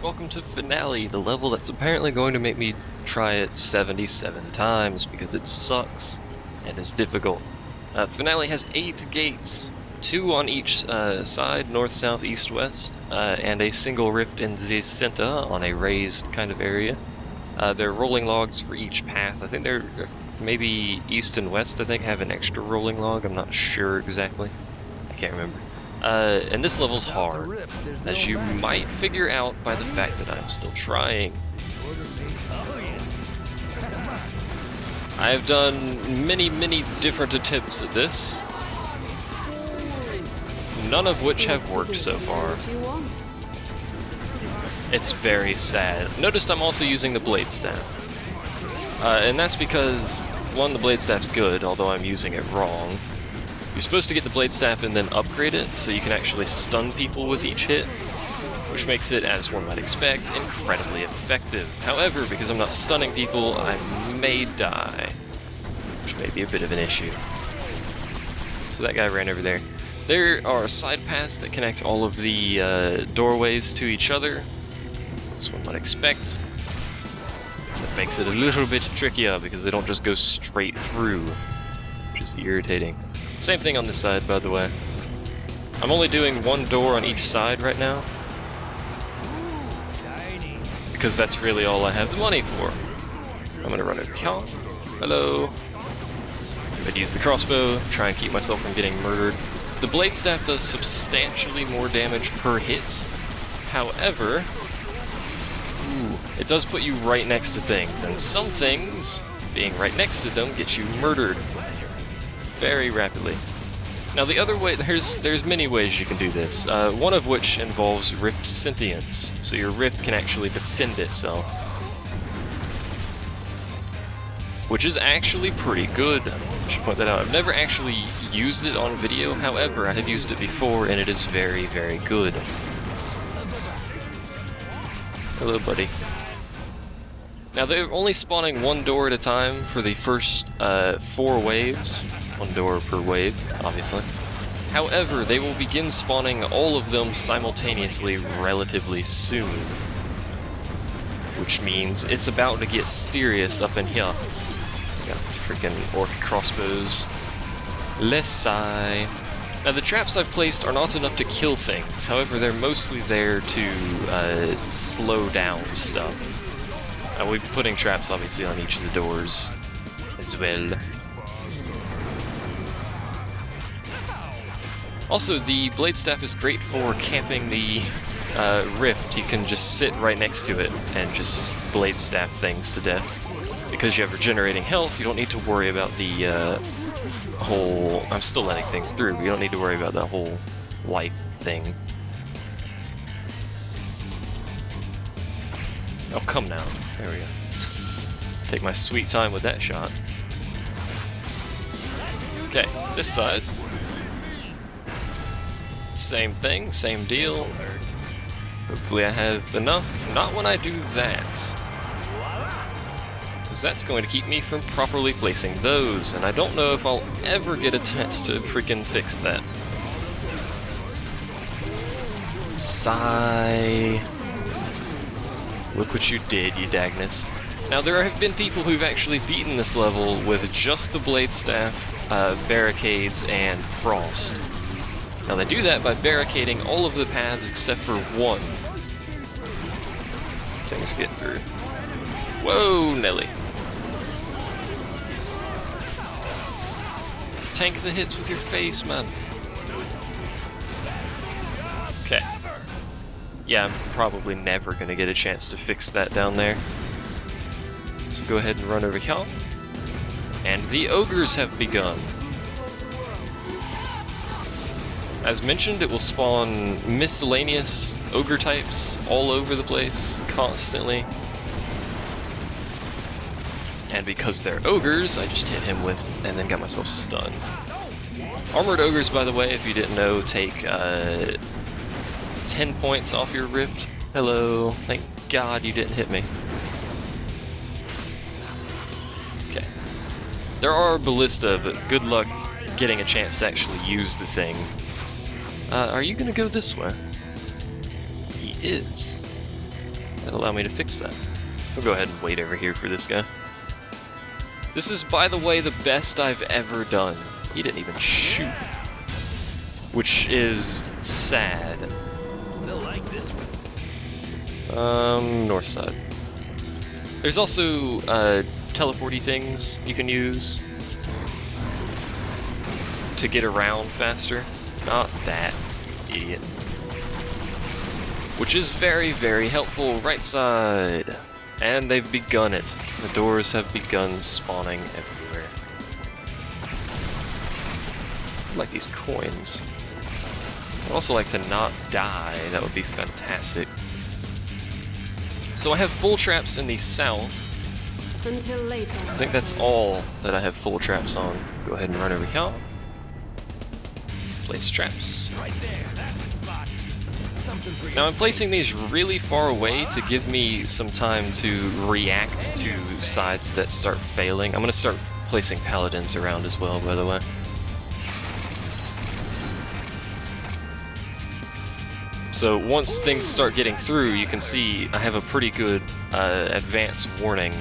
Welcome to Finale, the level that's apparently going to make me try it 77 times because it sucks and is difficult. Finale has 8 gates, 2 on each side, north, south, east, west, and a single rift in the center on a raised kind of area. There are rolling logs for each path. I think they're maybe east and west, I think, have an extra rolling log. I'm not sure exactly. I can't remember. And this level's hard, as you might figure out by the fact that I'm still trying. I have done many different attempts at this, none of which have worked so far. It's very sad. Notice I'm also using the blade staff. And that's because, one, the blade staff's good, although I'm using it wrong. You're supposed to get the blade staff and then upgrade it, so you can actually stun people with each hit, which makes it, as one might expect, incredibly effective. However, because I'm not stunning people, I may die, which may be a bit of an issue. So that guy ran over there. There are side paths that connect all of the doorways to each other, as one might expect. That makes it a little bit trickier, because they don't just go straight through, which is irritating. Same thing on this side, by the way. I'm only doing one door on each side right now, because that's really all I have the money for. I'm gonna run over here. Hello. I'd use the crossbow, try and keep myself from getting murdered. The blade staff does substantially more damage per hit. However, it does put you right next to things, and some things, being right next to them, get you murdered very rapidly. Now the other way, there's many ways you can do this, one of which involves rift sentience, so your rift can actually defend itself. Which is actually pretty good, I should point that out. I've never actually used it on video, however, I have used it before and it is very good. Hello, buddy. Now they're only spawning one door at a time for the first 4 waves. One door per wave, obviously. However, they will begin spawning all of them simultaneously relatively soon. Which means it's about to get serious up in here. Got freaking orc crossbows. Lessai. Now the traps I've placed are not enough to kill things, however they're mostly there to slow down stuff. We'll be putting traps obviously on each of the doors as well. Also, the blade staff is great for camping the rift. You can just sit right next to it and just blade staff things to death. Because you have regenerating health, you don't need to worry about the whole... I'm still letting things through, but you don't need to worry about that whole life thing. Oh, come now. There we go. Take my sweet time with that shot. Okay, this side. Same thing, same deal. Hopefully I have enough. Not when I do that. Because that's going to keep me from properly placing those, and I don't know if I'll ever get a chance to freaking fix that. Sigh. Look what you did, you Dagnus. Now there have been people who've actually beaten this level with just the blade staff, barricades, and frost. Now they do that by barricading all of the paths except for one. Things get through. Whoa, Nelly. Tank the hits with your face, man. Okay. Yeah, I'm probably never gonna get a chance to fix that down there. So go ahead and run over here. And the ogres have begun. As mentioned, it will spawn miscellaneous ogre types all over the place, constantly. And because they're ogres, I just hit him with, and then got myself stunned. Armored ogres, by the way, if you didn't know, take 10 points off your rift. Hello, thank God you didn't hit me. Okay. There are ballista, but good luck getting a chance to actually use the thing. Are you gonna go this way? He is. that'll allow me to fix that. We'll go ahead and wait over here for this guy. This is, by the way, the best I've ever done. He didn't even shoot. Which is sad. North side. There's also teleporty things you can use to get around faster. Not that, idiot. Which is very, very helpful. Right side. And they've begun it. The doors have begun spawning everywhere. I like these coins. I'd also like to not die. That would be fantastic. So I have full traps in the south. Until later. I think that's all that I have full traps on. Go ahead and run over here. Place traps. Now I'm placing these really far away to give me some time to react to sides that start failing. I'm going to start placing paladins around as well, by the way. So once things start getting through, you can see I have a pretty good advance warning.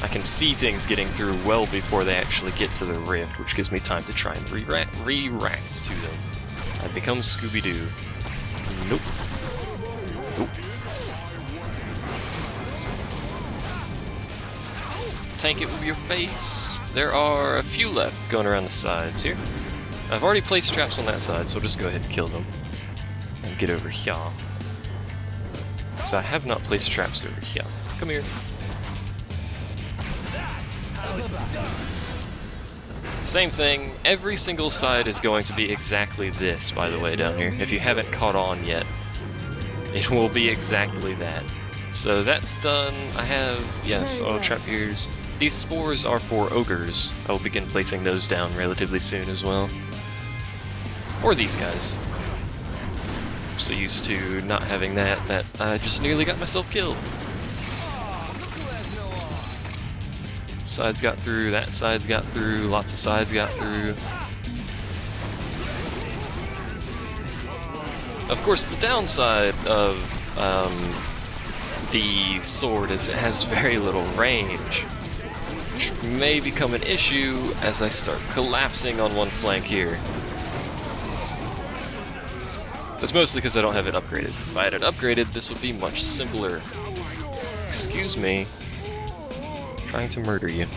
I can see things getting through well before they actually get to the rift, which gives me time to try and react to them. I become Scooby-Doo. Nope. Nope. Tank it with your face. There are a few left going around the sides here. I've already placed traps on that side, so I'll just go ahead and kill them. And get over here. So I have not placed traps over here. Come here. Same thing, every single side is going to be exactly this, by the way, down here. If you haven't caught on yet, it will be exactly that. So that's done. I have, yes, trap ears. These spores are for ogres. I will begin placing those down relatively soon as well. Or these guys. I'm so used to not having that I just nearly got myself killed. Sides got through, that side's got through, lots of sides got through. Of course, the downside of the sword is it has very little range, which may become an issue as I start collapsing on one flank here. That's mostly because I don't have it upgraded. If I had it upgraded, this would be much simpler. Excuse me. Trying to murder you.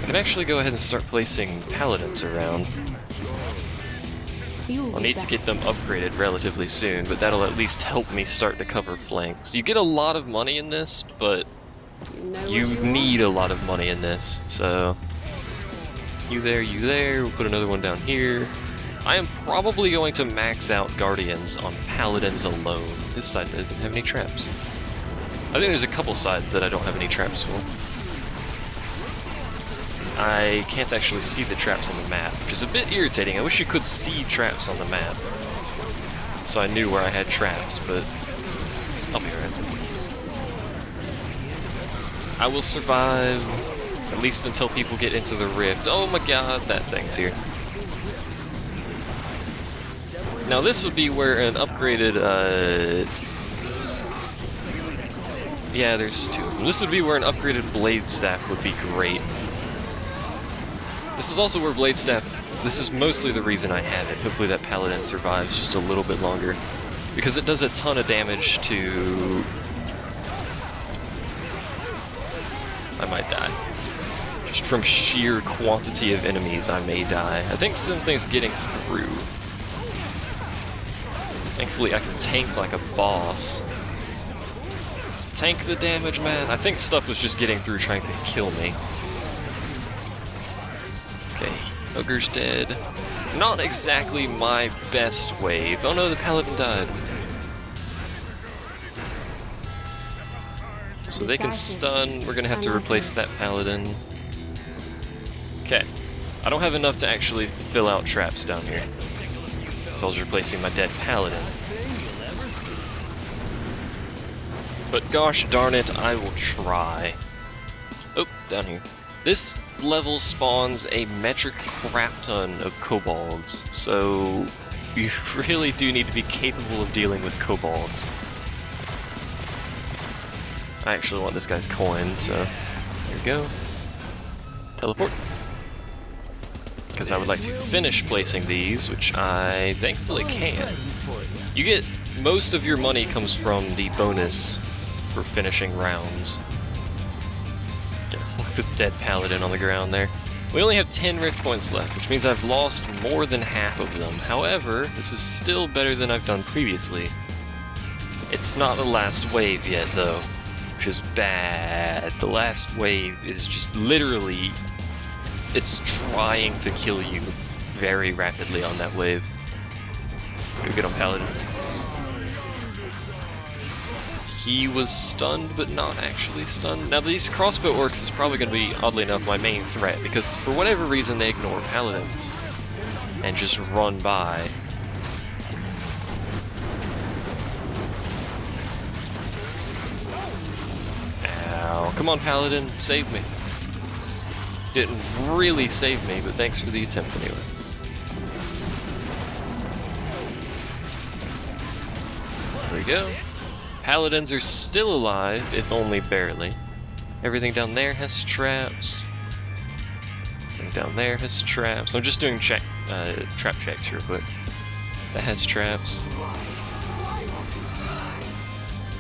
I can actually go ahead and start placing paladins around. I'll need to get them upgraded relatively soon, but that'll at least help me start to cover flanks. You get a lot of money in this, but you need a lot of money in this, so... You there, we'll put another one down here. I am probably going to max out Guardians on Paladins alone. This side doesn't have any traps. I think there's a couple sides that I don't have any traps for. I can't actually see the traps on the map, which is a bit irritating. I wish you could see traps on the map, so I knew where I had traps, but I'll be alright. I will survive, at least until people get into the rift. Oh my god, that thing's here. Now this would be where an upgraded, yeah, there's two of them. This would be where an upgraded blade staff would be great. This is also where blade staff, this is mostly the reason I have it. Hopefully that paladin survives just a little bit longer. Because it does a ton of damage to... I might die. Just from sheer quantity of enemies, I may die. I think something's getting through. Thankfully I can tank like a boss. Tank the damage, man. I think stuff was just getting through trying to kill me. Okay, Ogre's dead. Not exactly my best wave. Oh no, the paladin died. So they can stun. We're gonna have to replace that paladin. Okay. I don't have enough to actually fill out traps down here. So I was replacing my dead paladin. But gosh darn it, I will try. Oh, down here. This level spawns a metric crap ton of kobolds, so you really do need to be capable of dealing with kobolds. I actually want this guy's coin, so here we go. Teleport. Because I would like to finish placing these, which I thankfully can. You get, most of your money comes from the bonus for finishing rounds. Yeah, look at the dead paladin on the ground there. We only have 10 rift points left, which means I've lost more than half of them. However, this is still better than I've done previously. It's not the last wave yet, though, which is bad. The last wave is just literally, it's trying to kill you very rapidly on that wave. Go get on Paladin. He was stunned, but not actually stunned. Now, these crossbow orcs is probably going to be, oddly enough, my main threat, because for whatever reason they ignore paladins and just run by. Ow. Come on, paladin, save me. Didn't really save me, but thanks for the attempt anyway. There we go. Paladins are still alive, if only barely. Everything down there has traps. Everything down there has traps. I'm just doing trap checks real quick. That has traps.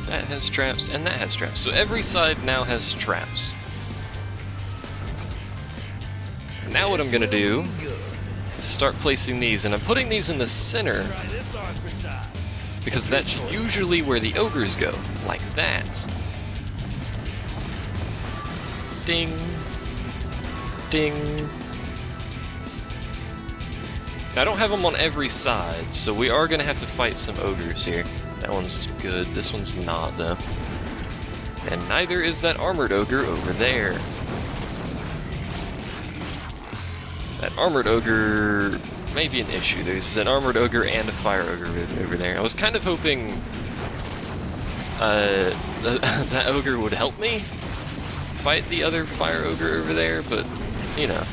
That has traps, and that has traps. So every side now has traps. Now what I'm gonna do is start placing these, and I'm putting these in the center because that's usually where the ogres go, like that. Ding. Ding. Now, I don't have them on every side, so we are going to have to fight some ogres here. That one's good, this one's not, though. And neither is that armored ogre over there. That armored ogre may be an issue. There's an armored ogre and a fire ogre over there. I was kind of hoping that ogre would help me fight the other fire ogre over there, but, you know,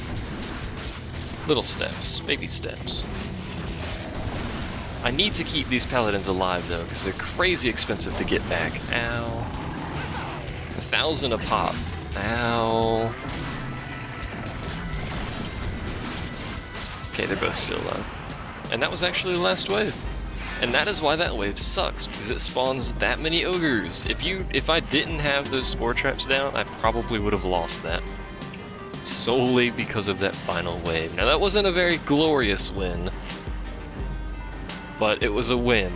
little steps, baby steps. I need to keep these paladins alive, though, because they're crazy expensive to get back. Ow. 1,000 a pop. Ow. Okay, they're both still alive. And that was actually the last wave. And that is why that wave sucks, because it spawns that many ogres. If I didn't have those spore traps down, I probably would have lost that. Solely because of that final wave. Now, that wasn't a very glorious win, but it was a win,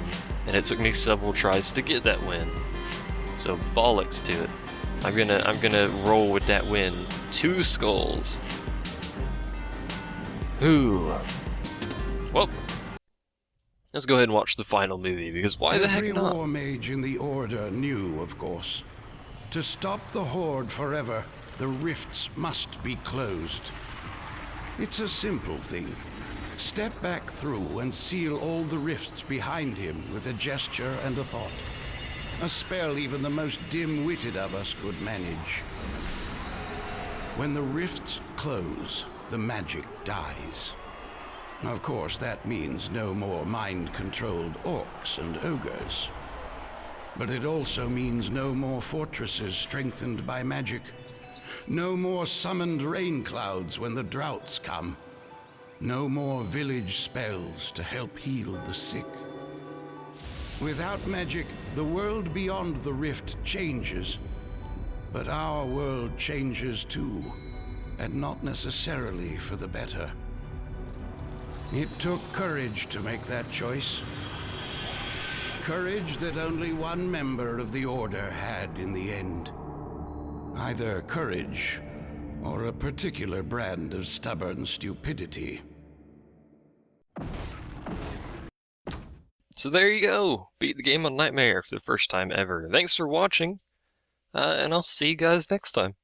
and it took me several tries to get that win. So bollocks to it. I'm gonna roll with that win. 2 skulls. Ooh. Well, let's go ahead and watch the final movie, because why the heck not? Every war mage in the Order knew, of course. To stop the Horde forever, the rifts must be closed. It's a simple thing. Step back through and seal all the rifts behind him with a gesture and a thought. A spell even the most dim-witted of us could manage. When the rifts close, the magic dies. Of course, that means no more mind-controlled orcs and ogres. But it also means no more fortresses strengthened by magic. No more summoned rain clouds when the droughts come. No more village spells to help heal the sick. Without magic, the world beyond the rift changes. But our world changes too. And not necessarily for the better. It took courage to make that choice. Courage that only one member of the Order had in the end. Either courage, or a particular brand of stubborn stupidity. So there you go! Beat the game on Nightmare for the first time ever. Thanks for watching, and I'll see you guys next time.